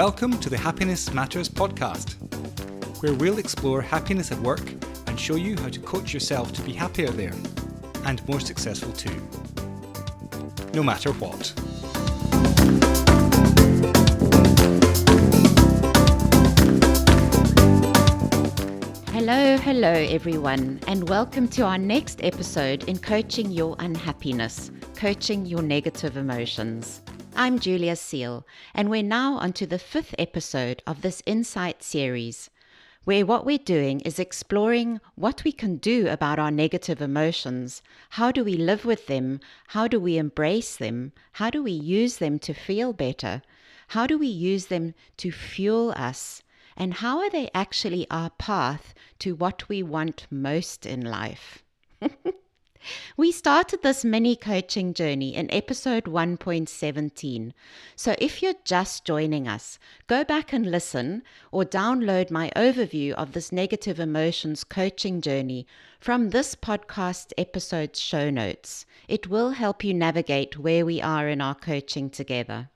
Welcome to the Happiness Matters podcast, where we'll explore happiness at work and show you how to coach yourself to be happier there and more successful too, no matter what. Hello everyone, and welcome to our next episode in Coaching Your Unhappiness, Coaching Your Negative Emotions. I'm Julia Seal, and we're now onto the 5th episode of this Insight series, where what we're doing is exploring what we can do about our negative emotions. How do we live with them? How do we embrace them? How do we use them to feel better? How do we use them to fuel us? And how are they actually our path to what we want most in life? We started this mini coaching journey in episode 1.17. So if you're just joining us, go back and listen or download my overview of this negative emotions coaching journey from this podcast episode's show notes. It will help you navigate where we are in our coaching together.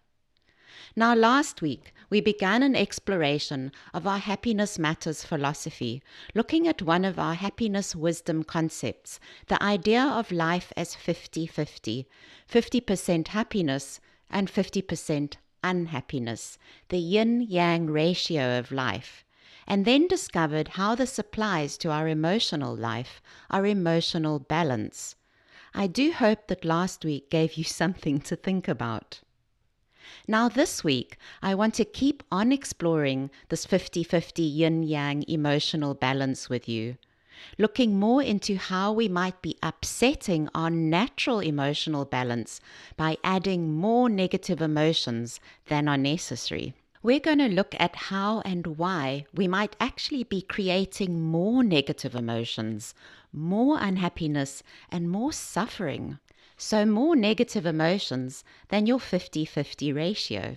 Now, last week, we began an exploration of our Happiness Matters philosophy, looking at one of our happiness wisdom concepts, the idea of life as 50-50, 50% happiness and 50% unhappiness, the yin-yang ratio of life, and then discovered how this applies to our emotional life, our emotional balance. I do hope that last week gave you something to think about. Now this week, I want to keep on exploring this 50-50 yin-yang emotional balance with you, looking more into how we might be upsetting our natural emotional balance by adding more negative emotions than are necessary. We're going to look at how and why we might actually be creating more negative emotions, more unhappiness, and more suffering. So more negative emotions than your 50-50 ratio.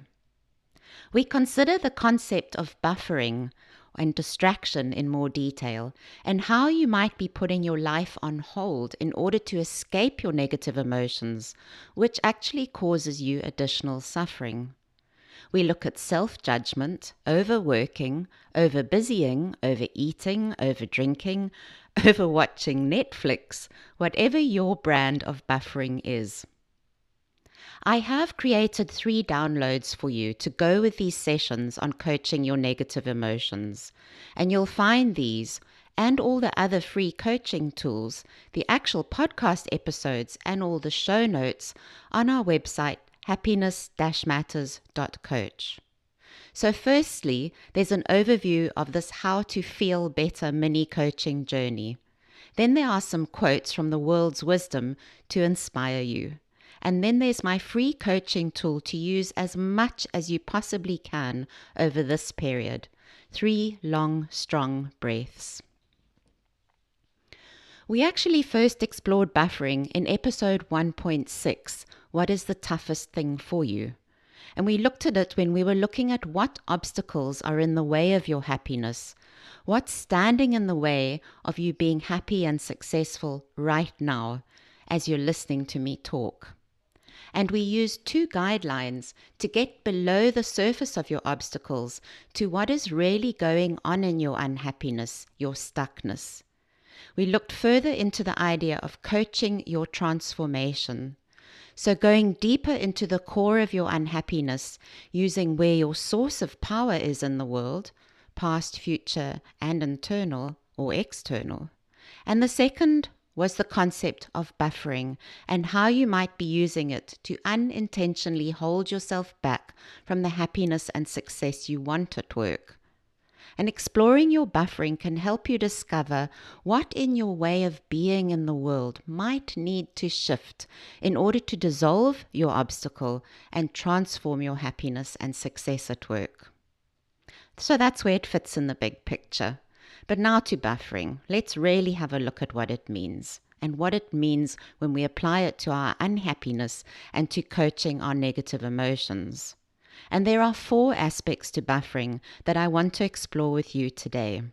We consider the concept of buffering and distraction in more detail, and how you might be putting your life on hold in order to escape your negative emotions, which actually causes you additional suffering. We look at self-judgment, overworking, overbusying, overeating, overdrinking, overwatching Netflix, whatever your brand of buffering is. I have created 3 downloads for you to go with these sessions on coaching your negative emotions, and you'll find these and all the other free coaching tools, the actual podcast episodes, and all the show notes on our website, Happiness-Matters.coach. So firstly, there's an overview of this How to Feel Better mini coaching journey. Then there are some quotes from the world's wisdom to inspire you. And then there's my free coaching tool to use as much as you possibly can over this period. 3 long, strong breaths. We actually first explored buffering in episode 1.6, What is the toughest thing for you? And we looked at it when we were looking at what obstacles are in the way of your happiness, what's standing in the way of you being happy and successful right now as you're listening to me talk. And we used 2 guidelines to get below the surface of your obstacles to what is really going on in your unhappiness, your stuckness. We looked further into the idea of coaching your transformation. So going deeper into the core of your unhappiness, using where your source of power is in the world, past, future, and internal or external. And the second was the concept of buffering and how you might be using it to unintentionally hold yourself back from the happiness and success you want at work. And exploring your buffering can help you discover what in your way of being in the world might need to shift in order to dissolve your obstacle and transform your happiness and success at work. So that's where it fits in the big picture. But now to buffering. Let's really have a look at what it means and what it means when we apply it to our unhappiness and to coaching our negative emotions. And there are 4 aspects to buffering that I want to explore with you today.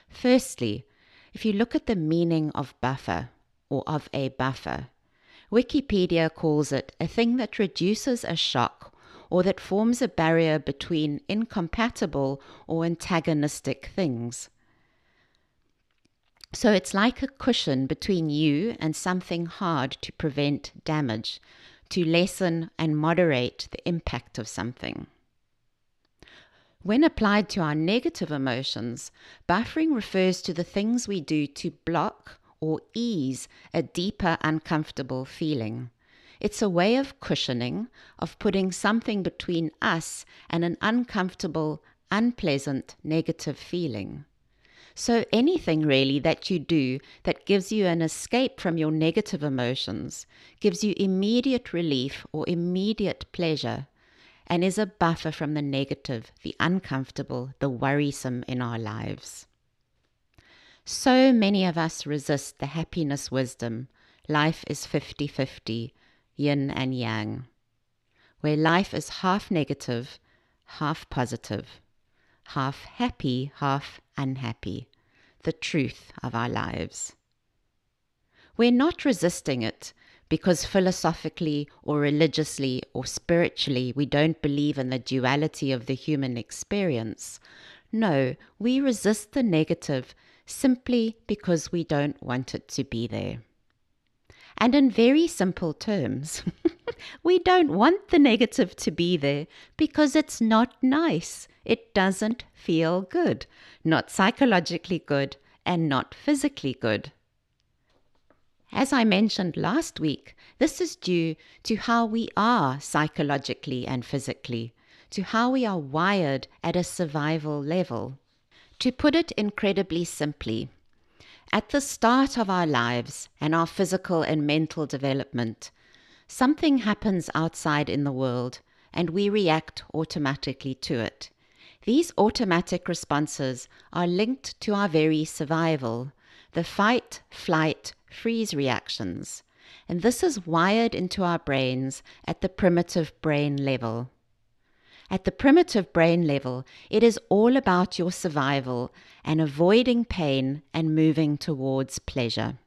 Firstly, if you look at the meaning of buffer or of a buffer, Wikipedia calls it a thing that reduces a shock or that forms a barrier between incompatible or antagonistic things. So it's like a cushion between you and something hard to prevent damage, to lessen and moderate the impact of something. When applied to our negative emotions, buffering refers to the things we do to block or ease a deeper uncomfortable feeling. It's a way of cushioning, of putting something between us and an uncomfortable, unpleasant, negative feeling. So anything really that you do that gives you an escape from your negative emotions, gives you immediate relief or immediate pleasure, and is a buffer from the negative, the uncomfortable, the worrisome in our lives. So many of us resist the happiness wisdom. Life is 50-50, yin and yang, where life is half negative, half positive, half happy, half unhappy, the truth of our lives. We're not resisting it because philosophically or religiously or spiritually we don't believe in the duality of the human experience. No, we resist the negative simply because we don't want it to be there. And in very simple terms, we don't want the negative to be there because it's not nice. It doesn't feel good, not psychologically good and not physically good. As I mentioned last week, this is due to how we are psychologically and physically, to how we are wired at a survival level. To put it incredibly simply, at the start of our lives and our physical and mental development, something happens outside in the world and we react automatically to it. These automatic responses are linked to our very survival, the fight, flight, freeze reactions, and this is wired into our brains at the primitive brain level. At the primitive brain level, it is all about your survival and avoiding pain and moving towards pleasure.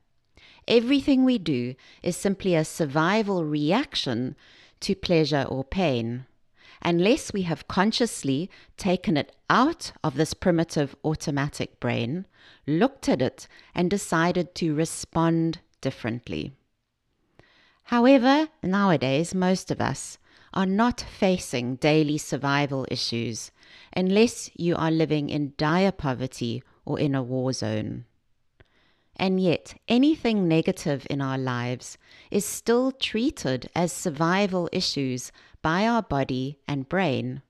Everything we do is simply a survival reaction to pleasure or pain, unless we have consciously taken it out of this primitive automatic brain, looked at it, and decided to respond differently. However, nowadays, most of us are not facing daily survival issues unless you are living in dire poverty or in a war zone. And yet, anything negative in our lives is still treated as survival issues by our body and brain.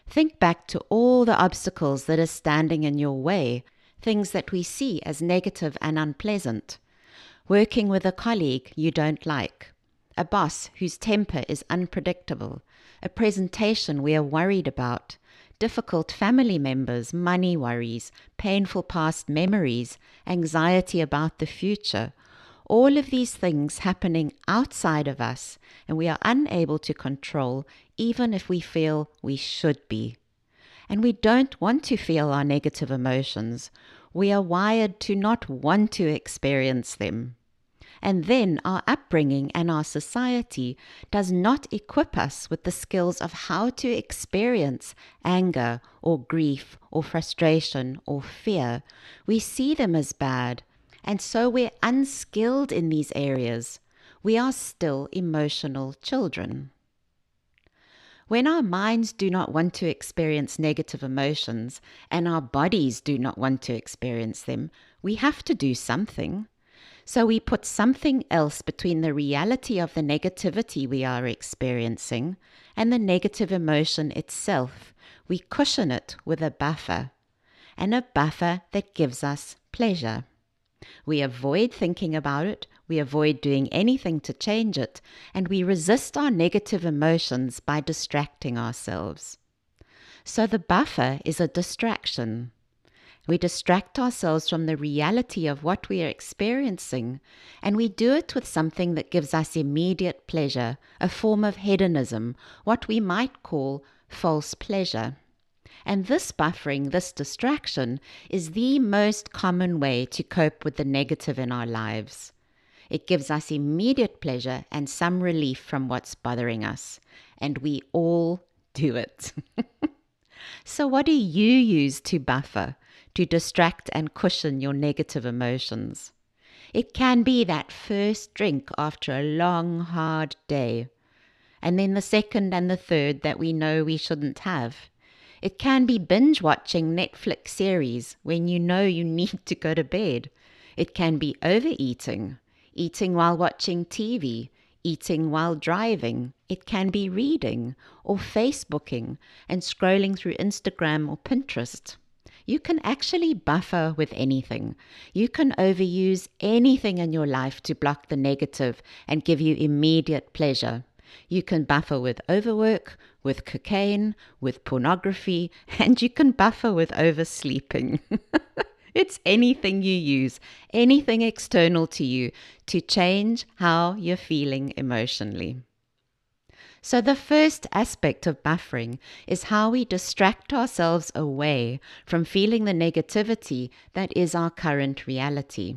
Think back to all the obstacles that are standing in your way, things that we see as negative and unpleasant. Working with a colleague you don't like, a boss whose temper is unpredictable, a presentation we are worried about, difficult family members, money worries, painful past memories, anxiety about the future. All of these things happening outside of us, and we are unable to control even if we feel we should be. And we don't want to feel our negative emotions. We are wired to not want to experience them. And then our upbringing and our society does not equip us with the skills of how to experience anger or grief or frustration or fear. We see them as bad, and so we're unskilled in these areas. We are still emotional children. When our minds do not want to experience negative emotions and our bodies do not want to experience them, we have to do something. So we put something else between the reality of the negativity we are experiencing and the negative emotion itself. We cushion it with a buffer, and a buffer that gives us pleasure. We avoid thinking about it, we avoid doing anything to change it, and we resist our negative emotions by distracting ourselves. So the buffer is a distraction. We distract ourselves from the reality of what we are experiencing, and we do it with something that gives us immediate pleasure, a form of hedonism, what we might call false pleasure. And this buffering, this distraction, is the most common way to cope with the negative in our lives. It gives us immediate pleasure and some relief from what's bothering us. And we all do it. So what do you use to buffer, to distract and cushion your negative emotions? It can be that first drink after a long, hard day, and then the second and the third that we know we shouldn't have. It can be binge watching Netflix series when you know you need to go to bed. It can be overeating, eating while watching TV, eating while driving. It can be reading or Facebooking and scrolling through Instagram or Pinterest. You can actually buffer with anything. You can overuse anything in your life to block the negative and give you immediate pleasure. You can buffer with overwork, with cocaine, with pornography, and you can buffer with oversleeping. It's anything you use, anything external to you to change how you're feeling emotionally. So the first aspect of buffering is how we distract ourselves away from feeling the negativity that is our current reality.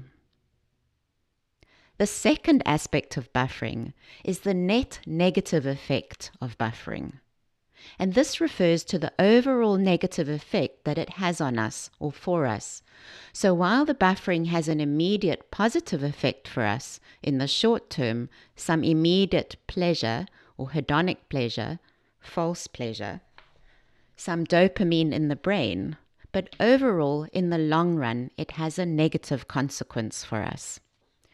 The second aspect of buffering is the net negative effect of buffering. And this refers to the overall negative effect that it has on us or for us. So while the buffering has an immediate positive effect for us in the short term, some immediate pleasure or hedonic pleasure, false pleasure, some dopamine in the brain, but overall in the long run it has a negative consequence for us.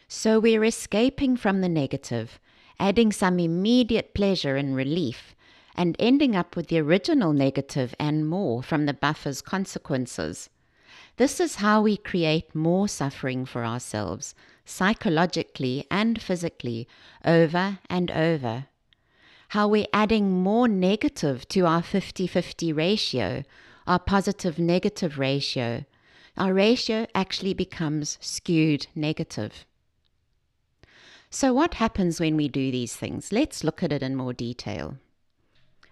So we're escaping from the negative, adding some immediate pleasure and relief, and ending up with the original negative and more from the buffer's consequences. This is how we create more suffering for ourselves, psychologically and physically, over and over. How we're adding more negative to our 50-50 ratio, our positive-negative ratio. Our ratio actually becomes skewed negative. So what happens when we do these things? Let's look at it in more detail.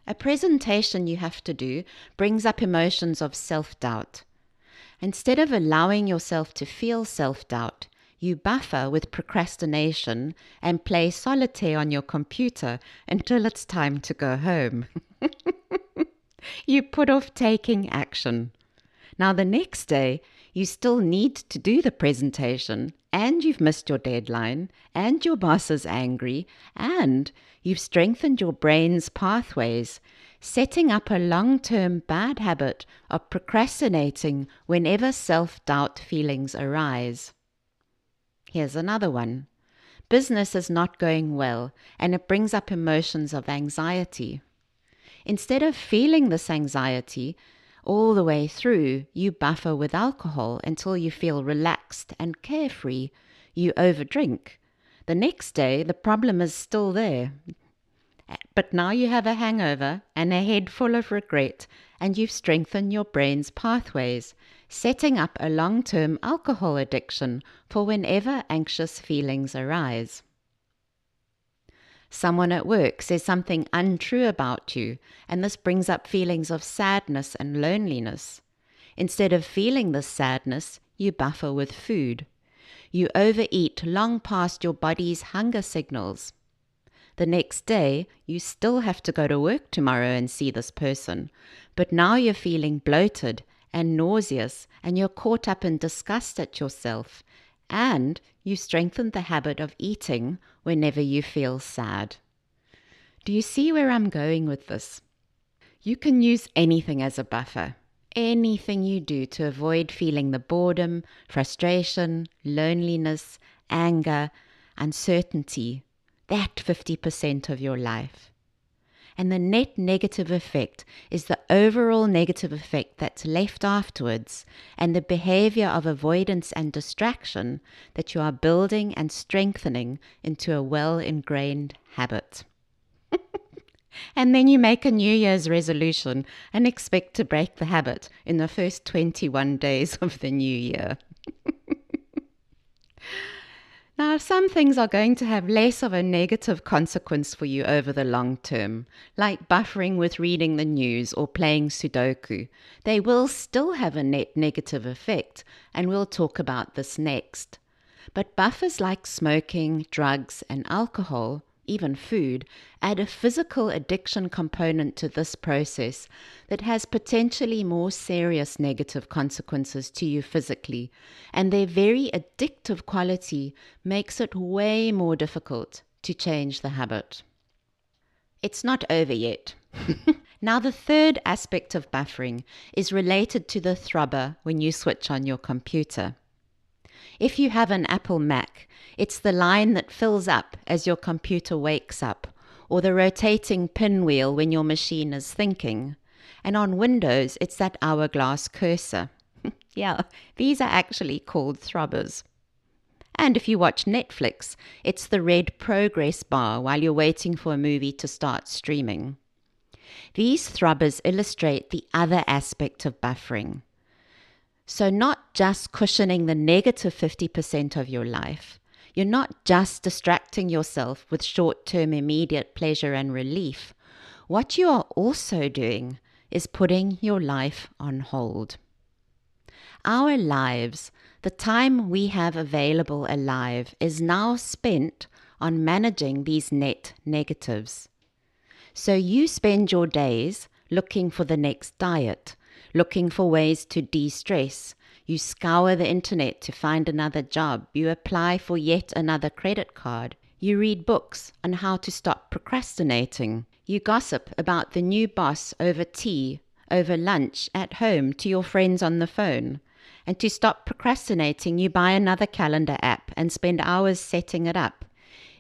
A presentation you have to do brings up emotions of self-doubt. Instead of allowing yourself to feel self-doubt, you buffer with procrastination and play solitaire on your computer until it's time to go home. You put off taking action. Now the next day, you still need to do the presentation, and you've missed your deadline, and your boss is angry, and you've strengthened your brain's pathways, setting up a long-term bad habit of procrastinating whenever self-doubt feelings arise. Here's another one. Business is not going well, and it brings up emotions of anxiety. Instead of feeling this anxiety all the way through, you buffer with alcohol until you feel relaxed and carefree. You overdrink. The next day, the problem is still there. But now you have a hangover and a head full of regret, and you've strengthened your brain's pathways, setting up a long-term alcohol addiction for whenever anxious feelings arise. Someone at work says something untrue about you, and this brings up feelings of sadness and loneliness. Instead of feeling this sadness, you buffer with food. You overeat long past your body's hunger signals. The next day, you still have to go to work tomorrow and see this person, but now you're feeling bloated and nauseous, and you're caught up in disgust at yourself, and you strengthened the habit of eating whenever you feel sad. Do you see where I'm going with this? You can use anything as a buffer. Anything you do to avoid feeling the boredom, frustration, loneliness, anger, uncertainty, that 50% of your life. And the net negative effect is the overall negative effect that's left afterwards, and the behavior of avoidance and distraction that you are building and strengthening into a well-ingrained habit. And then you make a New Year's resolution and expect to break the habit in the first 21 days of the new year. Now, some things are going to have less of a negative consequence for you over the long term, like buffering with reading the news or playing Sudoku. They will still have a net negative effect, and we'll talk about this next. But buffers like smoking, drugs, and alcohol, even food, add a physical addiction component to this process that has potentially more serious negative consequences to you physically, and their very addictive quality makes it way more difficult to change the habit. It's not over yet. Now, the third aspect of buffering is related to the throbber when you switch on your computer. If you have an Apple Mac, it's the line that fills up as your computer wakes up, or the rotating pinwheel when your machine is thinking. And on Windows, it's that hourglass cursor. Yeah, these are actually called throbbers. And if you watch Netflix, it's the red progress bar while you're waiting for a movie to start streaming. These throbbers illustrate the other aspect of buffering. So not just cushioning the negative 50% of your life, you're not just distracting yourself with short-term immediate pleasure and relief. What you are also doing is putting your life on hold. Our lives, the time we have available alive, is now spent on managing these net negatives. So you spend your days looking for the next diet, looking for ways to de-stress. You scour the internet to find another job. You apply for yet another credit card. You read books on how to stop procrastinating. You gossip about the new boss over tea, over lunch, at home, to your friends on the phone. And to stop procrastinating, you buy another calendar app and spend hours setting it up.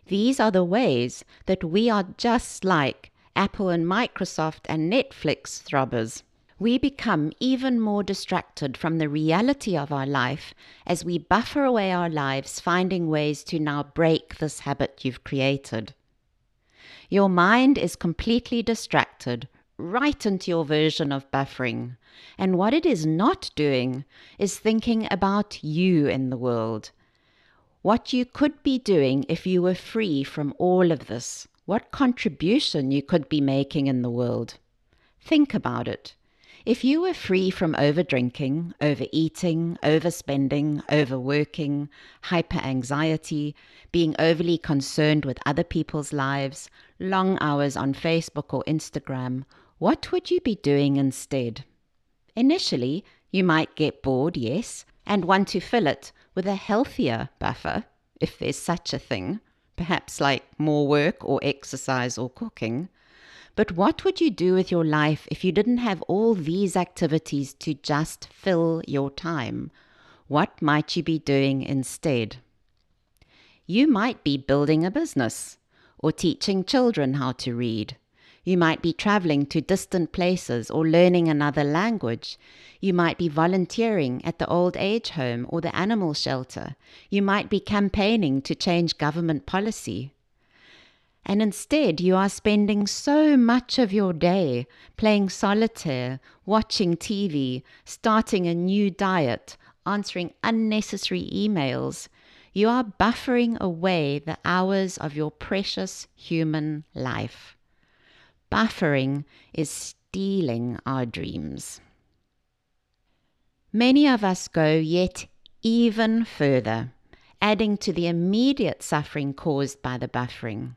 These are the ways that we are just like Apple and Microsoft and Netflix throbbers. We become even more distracted from the reality of our life as we buffer away our lives, finding ways to now break this habit you've created. Your mind is completely distracted right into your version of buffering. And what it is not doing is thinking about you in the world. What you could be doing if you were free from all of this. What contribution you could be making in the world. Think about it. If you were free from over-drinking, overeating, overspending, overworking, hyper-anxiety, being overly concerned with other people's lives, long hours on Facebook or Instagram, what would you be doing instead? Initially, you might get bored, yes, and want to fill it with a healthier buffer, if there's such a thing, perhaps like more work or exercise or cooking. But what would you do with your life if you didn't have all these activities to just fill your time? What might you be doing instead? You might be building a business or teaching children how to read. You might be traveling to distant places or learning another language. You might be volunteering at the old age home or the animal shelter. You might be campaigning to change government policy. And instead, you are spending so much of your day playing solitaire, watching TV, starting a new diet, answering unnecessary emails. You are buffering away the hours of your precious human life. Buffering is stealing our dreams. Many of us go yet even further, adding to the immediate suffering caused by the buffering.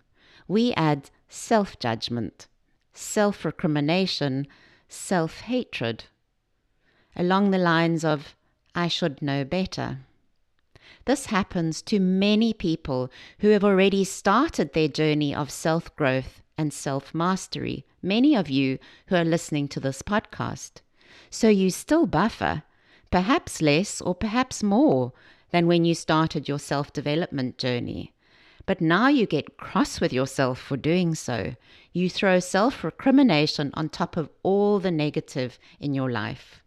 We add self-judgment, self-recrimination, self-hatred, along the lines of, I should know better. This happens to many people who have already started their journey of self-growth and self-mastery, many of you who are listening to this podcast. So you still buffer, perhaps less or perhaps more than when you started your self-development journey. But now you get cross with yourself for doing so. You throw self-recrimination on top of all the negative in your life.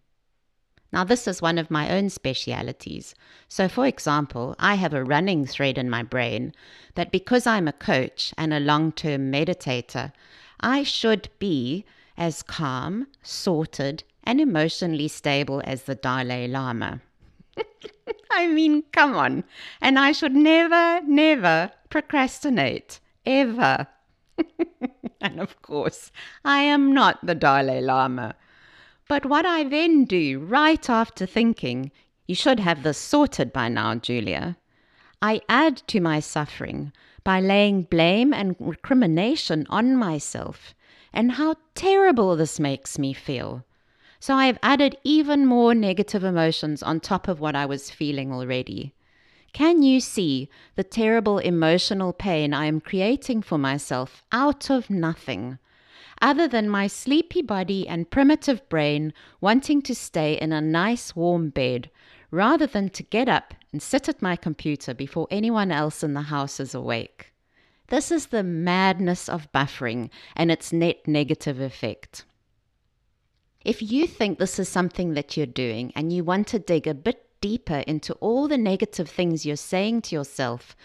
Now, this is one of my own specialities. So, for example, I have a running thread in my brain that because I'm a coach and a long-term meditator, I should be as calm, sorted, and emotionally stable as the Dalai Lama. I mean, come on. And I should never procrastinate, ever. And of course, I am not the Dalai Lama. But what I then do, right after thinking, you should have this sorted by now, Julia, I add to my suffering by laying blame and recrimination on myself and how terrible this makes me feel. So I have added even more negative emotions on top of what I was feeling already. Can you see the terrible emotional pain I am creating for myself out of nothing, other than my sleepy body and primitive brain wanting to stay in a nice warm bed rather than to get up and sit at my computer before anyone else in the house is awake? This is the madness of buffering and its net negative effect. If you think this is something that you're doing and you want to dig a bit deeper into all the negative things you're saying to yourself,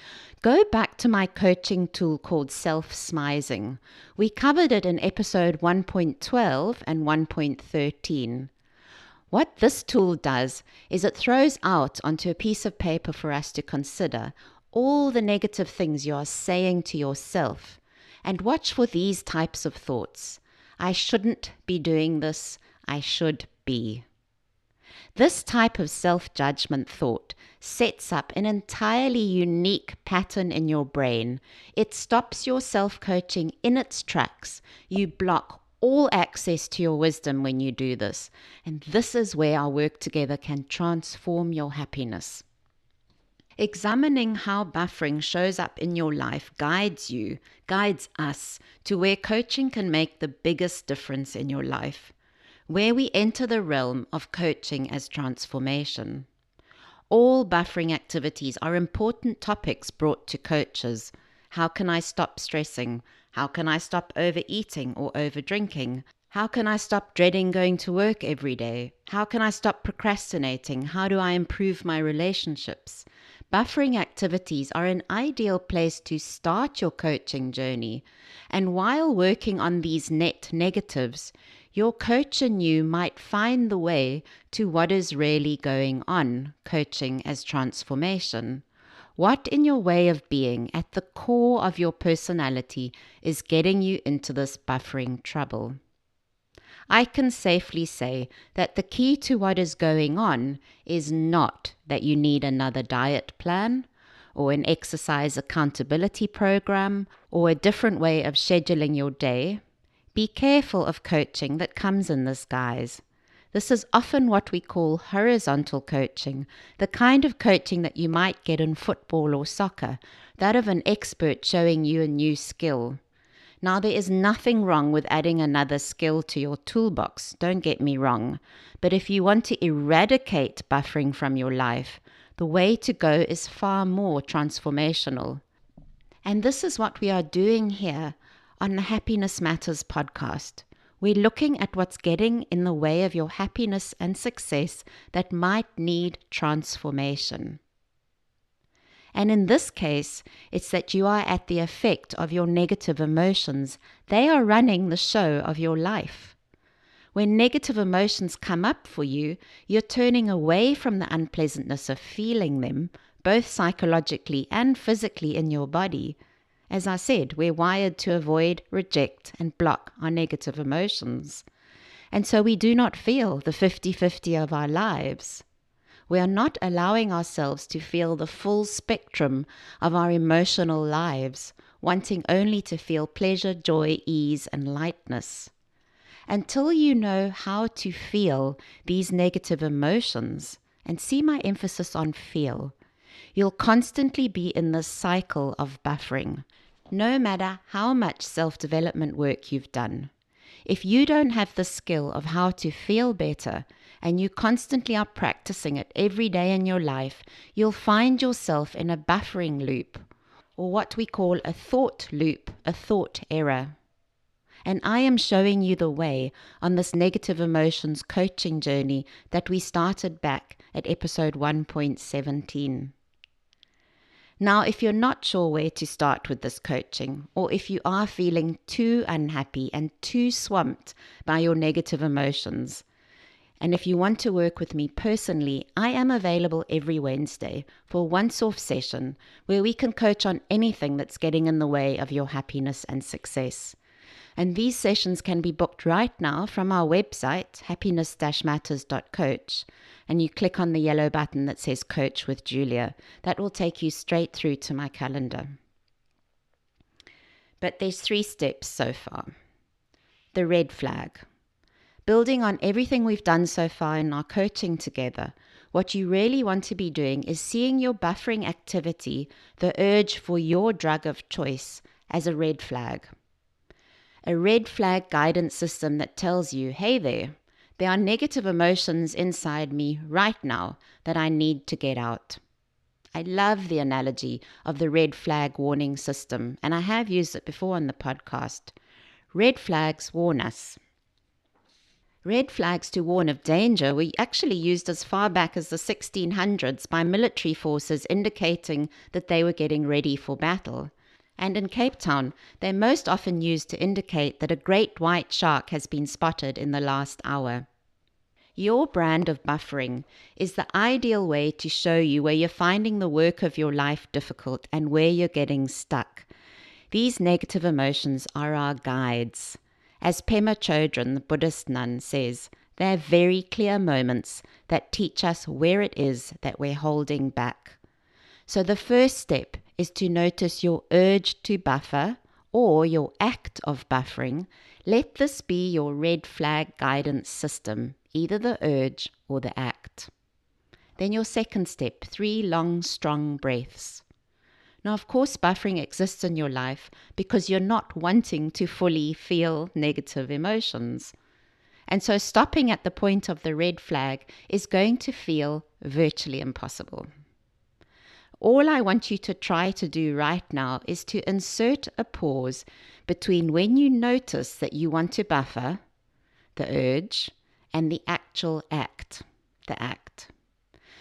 go back to my coaching tool called self-smizing. We covered it in episode 1.12 and 1.13. What this tool does is it throws out onto a piece of paper for us to consider all the negative things you are saying to yourself, and watch for these types of thoughts. I shouldn't be doing this. I should be. This type of self-judgment thought sets up an entirely unique pattern in your brain. It stops your self-coaching in its tracks. You block all access to your wisdom when you do this. And this is where our work together can transform your happiness. Examining how buffering shows up in your life guides us to where coaching can make the biggest difference in your life, where we enter the realm of coaching as transformation. All buffering activities are important topics brought to coaches. How can I stop stressing? How can I stop overeating or overdrinking? How can I stop dreading going to work every day? How can I stop procrastinating? How do I improve my relationships? Buffering activities are an ideal place to start your coaching journey. And while working on these net negatives, your coach and you might find the way to what is really going on, coaching as transformation. What in your way of being, at the core of your personality, is getting you into this buffering trouble? I can safely say that the key to what is going on is not that you need another diet plan or an exercise accountability program or a different way of scheduling your day. Be careful of coaching that comes in this guise. This is often what we call horizontal coaching, the kind of coaching that you might get in football or soccer, that of an expert showing you a new skill. Now, there is nothing wrong with adding another skill to your toolbox, don't get me wrong. But if you want to eradicate buffering from your life, the way to go is far more transformational. And this is what we are doing here on the Happiness Matters podcast. We're looking at what's getting in the way of your happiness and success that might need transformation. And in this case, it's that you are at the effect of your negative emotions. They are running the show of your life. When negative emotions come up for you, you're turning away from the unpleasantness of feeling them, both psychologically and physically in your body. As I said, we're wired to avoid, reject, and block our negative emotions. And so we do not feel the 50-50 of our lives. We are not allowing ourselves to feel the full spectrum of our emotional lives, wanting only to feel pleasure, joy, ease, and lightness. Until you know how to feel these negative emotions, and see my emphasis on feel, you'll constantly be in this cycle of buffering, no matter how much self-development work you've done. If you don't have the skill of how to feel better, and you constantly are practicing it every day in your life, you'll find yourself in a buffering loop, or what we call a thought loop, a thought error. And I am showing you the way on this negative emotions coaching journey that we started back at episode 1.17. Now, if you're not sure where to start with this coaching, or if you are feeling too unhappy and too swamped by your negative emotions, and if you want to work with me personally, I am available every Wednesday for a once-off session where we can coach on anything that's getting in the way of your happiness and success. And these sessions can be booked right now from our website, Happiness-Matters.coach. And you click on the yellow button that says Coach with Julia. That will take you straight through to my calendar. But there's 3 steps so far. The red flag. Building on everything we've done so far in our coaching together, what you really want to be doing is seeing your buffering activity, the urge for your drug of choice, as a red flag. A red flag guidance system that tells you, hey there are negative emotions inside me right now that I need to get out. I love the analogy of the red flag warning system, and I have used it before on the podcast. Red flags warn us. Red flags to warn of danger were actually used as far back as the 1600s by military forces indicating that they were getting ready for battle. And in Cape Town, they're most often used to indicate that a great white shark has been spotted in the last hour. Your brand of buffering is the ideal way to show you where you're finding the work of your life difficult and where you're getting stuck. These negative emotions are our guides. As Pema Chodron, the Buddhist nun, says, they're very clear moments that teach us where it is that we're holding back. So the first step is to notice your urge to buffer or your act of buffering. Let this be your red flag guidance system, either the urge or the act. Then your second step, 3 long, strong breaths. Now, of course, buffering exists in your life because you're not wanting to fully feel negative emotions. And so stopping at the point of the red flag is going to feel virtually impossible. All I want you to try to do right now is to insert a pause between when you notice that you want to buffer, the urge, and the actual act, the act.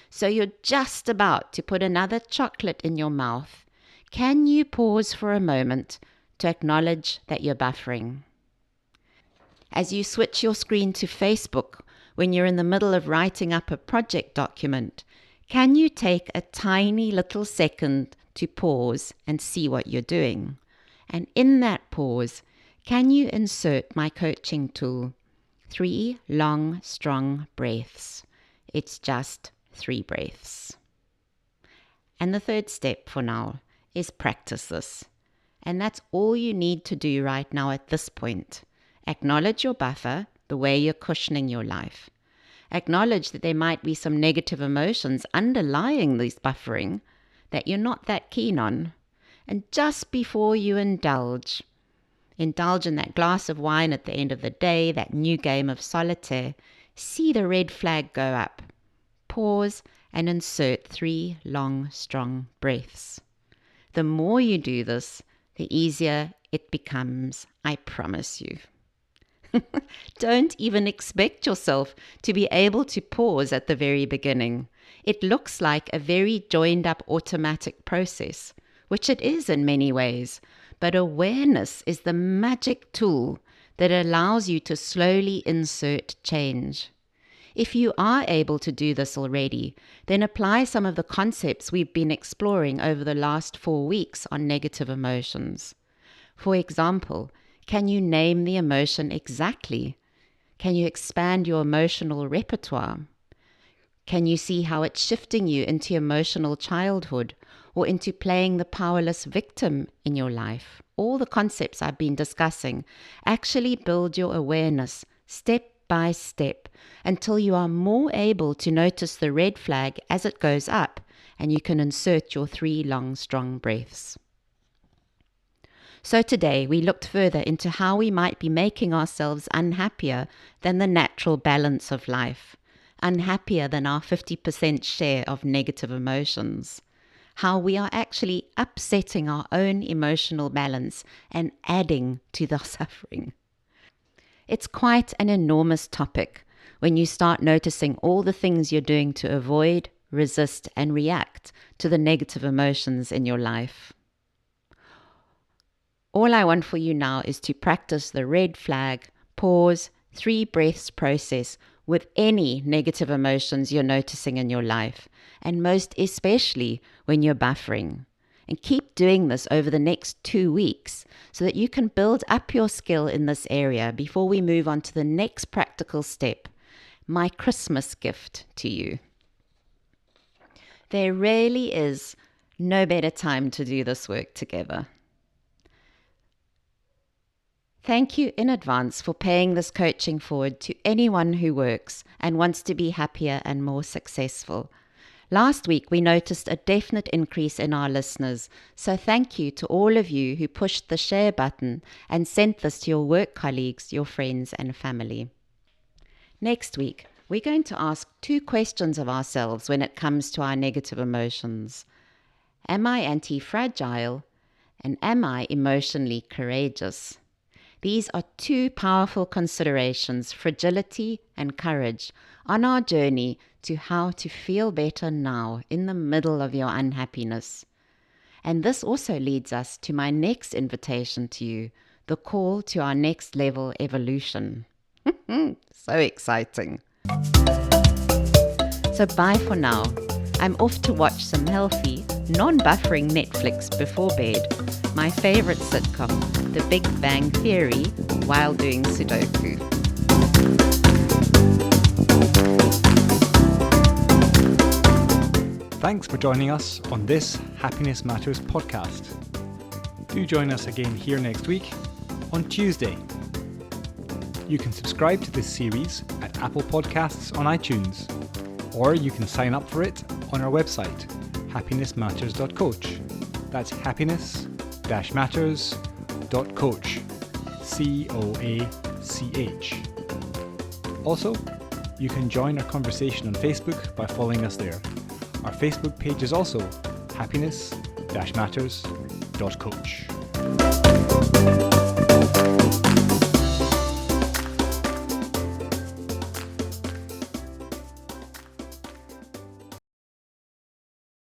So you're just about to put another chocolate in your mouth. Can you pause for a moment to acknowledge that you're buffering? As you switch your screen to Facebook when you're in the middle of writing up a project document, can you take a tiny little second to pause and see what you're doing? And in that pause, can you insert my coaching tool, 3 long, strong breaths? It's just 3 breaths. And the third step for now is practice this. And that's all you need to do right now at this point. Acknowledge your buffer, the way you're cushioning your life. Acknowledge that there might be some negative emotions underlying this buffering that you're not that keen on. And just before you indulge in that glass of wine at the end of the day, that new game of solitaire, see the red flag go up. Pause and insert 3 long, strong breaths. The more you do this, the easier it becomes, I promise you. Don't even expect yourself to be able to pause at the very beginning. It looks like a very joined up automatic process, which it is in many ways, but awareness is the magic tool that allows you to slowly insert change. If you are able to do this already, then apply some of the concepts we've been exploring over the last 4 weeks on negative emotions. For example, can you name the emotion exactly? Can you expand your emotional repertoire? Can you see how it's shifting you into emotional childhood or into playing the powerless victim in your life? All the concepts I've been discussing actually build your awareness step by step until you are more able to notice the red flag as it goes up and you can insert your 3 long, strong breaths. So today we looked further into how we might be making ourselves unhappier than the natural balance of life, unhappier than our 50% share of negative emotions, how we are actually upsetting our own emotional balance and adding to the suffering. It's quite an enormous topic when you start noticing all the things you're doing to avoid, resist, and react to the negative emotions in your life. All I want for you now is to practice the red flag, pause, 3 breaths process with any negative emotions you're noticing in your life, and most especially when you're buffering. And keep doing this over the next 2 weeks so that you can build up your skill in this area before we move on to the next practical step, my Christmas gift to you. There really is no better time to do this work together. Thank you in advance for paying this coaching forward to anyone who works and wants to be happier and more successful. Last week, we noticed a definite increase in our listeners, so thank you to all of you who pushed the share button and sent this to your work colleagues, your friends, and family. Next week, we're going to ask 2 questions of ourselves when it comes to our negative emotions. Am I anti-fragile? And am I emotionally courageous? These are 2 powerful considerations, fragility and courage, on our journey to how to feel better now in the middle of your unhappiness. And this also leads us to my next invitation to you, the call to our next level evolution. So exciting. So bye for now. I'm off to watch some healthy, non-buffering Netflix before bed, my favorite sitcom, The Big Bang Theory, while doing Sudoku. Thanks for joining us on this Happiness Matters podcast. Do join us again here next week on Tuesday. You can subscribe to this series at Apple Podcasts on iTunes, or you can sign up for it on our website, Happiness-Matters.coach. That's Happiness-Matters.coach. COACH. Also, you can join our conversation on Facebook by following us there. Our Facebook page is also Happiness-Matters.coach.